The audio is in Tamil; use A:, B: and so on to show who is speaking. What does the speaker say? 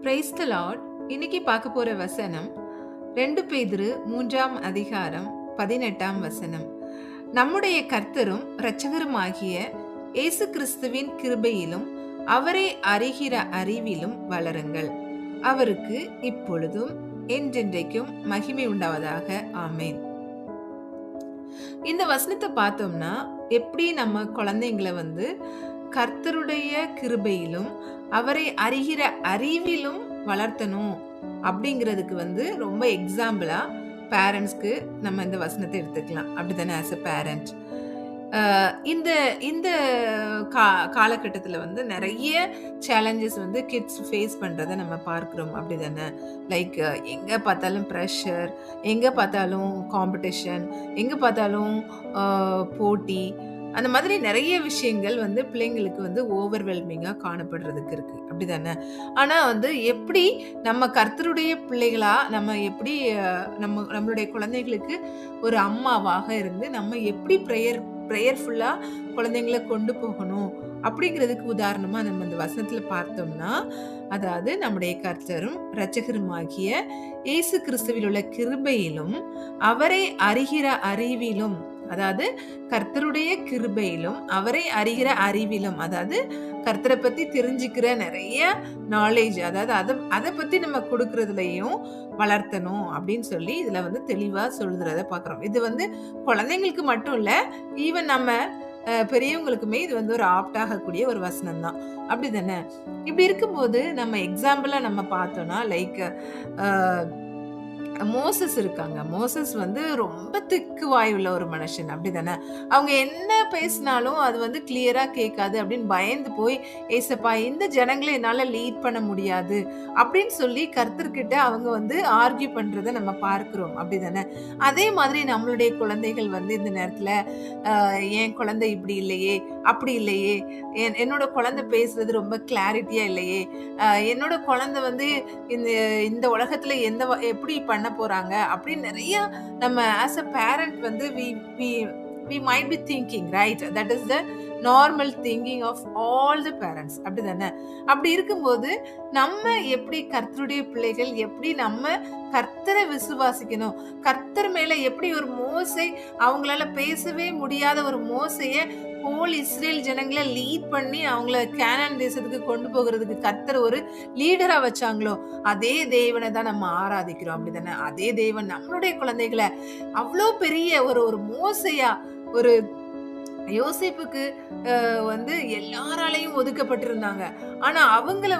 A: Praise the Lord. இன்னைக்கு பார்க்க போற வசனம் 2 பேதுரு 3ஆம் அதிகாரம் 18ஆம் வசனம். நம்முடைய கர்த்தரும் இரட்சகருமாகிய இயேசு கிறிஸ்துவின் கிருபையிலும் அவரை அறிகிற அறிவிலும் வளருங்கள். அவருக்கு இப்பொழுதும் என்றென்றைக்கும் மகிமை உண்டாவதாக. ஆமென். இந்த வசனத்தை பார்த்தோம்னா எப்படி நம்ம குழந்தைங்களை கர்த்தருடைய கிருபையிலும் அவரை அறிகிற அறிவிலும் வளர்த்தணும் அப்படிங்கிறதுக்கு ரொம்ப எக்ஸாம்பிளா பேரண்ட்ஸ்க்கு நம்ம இந்த வசனத்தை எடுத்துக்கலாம். அப்படித்தானே? ஆஸ் அ பேரண்ட் இந்த இந்த காலகட்டத்தில் நிறைய சேலஞ்சஸ் கிட்ஸ் ஃபேஸ் பண்ணுறதை நம்ம பார்க்குறோம். அப்படிதானே? லைக் எங்கே பார்த்தாலும் ப்ரெஷர், எங்கே பார்த்தாலும் காம்படிஷன், எங்கே பார்த்தாலும் போட்டி, அந்த மாதிரி நிறைய விஷயங்கள் பிள்ளைங்களுக்கு ஓவர்வெல்மிங்காக காணப்படுறதுக்கு இருக்கு. அப்படிதானே? ஆனால் எப்படி நம்ம கர்த்தருடைய பிள்ளைகளா நம்ம எப்படி நம்மளுடைய குழந்தைகளுக்கு ஒரு அம்மாவாக இருந்து நம்ம எப்படி ப்ரேயர்ஃபுல்லாக குழந்தைங்களை கொண்டு போகணும் அப்படிங்கிறதுக்கு உதாரணமாக நம்ம இந்த வசனத்தில் பார்த்தோம்னா, அதாவது நம்முடைய கர்த்தரும் இரட்சகருமாகிய இயேசு கிறிஸ்துவில் உள்ள கிருபையிலும் அவரை அறிகிற அறிவிலும், அதாவது கர்த்தருடைய கிருபையிலும் அவரை அறிகிற அறிவிலும், அதாவது கர்த்தரை பத்தி தெரிஞ்சுக்கிற நிறைய நாலேஜ், அதாவது அதை பத்தி நம்ம கொடுக்கறதுலயும் வளர்த்தணும் அப்படின்னு சொல்லி இதுல தெளிவா சொல்றத பாக்குறோம். இது குழந்தைங்களுக்கு மட்டும் இல்ல, ஈவன் நம்ம பெரியவங்களுக்குமே இது ஒரு ஆப்டாகக்கூடிய ஒரு வசனம் தான். அப்படிதானே? இப்படி இருக்கும்போது நம்ம எக்ஸாம்பிளா நம்ம பார்த்தோம்னா, லைக் மோசஸ் இருக்காங்க. மோசஸ் ரொம்ப திக்கு வாயுள்ள ஒரு மனுஷன். அப்படிதானே? அவங்க என்ன பேசினாலும் அது கிளியரா கேட்காது அப்படின்னு பயந்து போய், ஏசப்பா இந்த ஜனங்களை என்னால லீட் பண்ண முடியாது அப்படின்னு சொல்லி கர்த்தர்கிட்ட அவங்க ஆர்கியூ பண்றதை நம்ம பார்க்கிறோம். அப்படிதானே? அதே மாதிரி நம்மளுடைய குழந்தைகள் இந்த நேரத்துல என் குழந்தை இப்படி இல்லையே, அப்படி இல்லையே, என்னோட குழந்தை பேசுறது ரொம்ப கிளாரிட்டியா இல்லையே, என்னோட குழந்தை இந்த இந்த உலகத்துல எப்படி பண்ண போறாங்க அப்படின்னு நிறைய நம்ம as a parent we might be thinking, right? That is the normal thinking of all the parents. அப்படிதானே? அப்படி இருக்கும்போது நம்ம எப்படி கர்த்தருடைய பிள்ளைகள், எப்படி நம்ம கர்த்தரை விசுவாசிக்கணும், கர்த்தர் மேல எப்படி ஒரு மோசை, அவங்களால பேசவே முடியாத ஒரு மோசைய ஹோல் இஸ்ரேல் ஜனங்களை லீட் பண்ணி அவங்கள கானான் தேசத்துக்கு கொண்டு போகிறதுக்கு கர்த்தர் ஒரு லீடரா வச்சாங்களோ, அதே தேவனை தான் நம்ம ஆராதிக்கிறோம். அப்படிதானே? அதே தேவன் நம்மளுடைய குழந்தைகளை அவ்வளோ பெரிய ஒரு மோசையா, ஒரு யோசேப்புக்கு எல்லாராலையும் ஒதுக்கப்பட்டிருந்தாங்க. ஆனா அவங்கள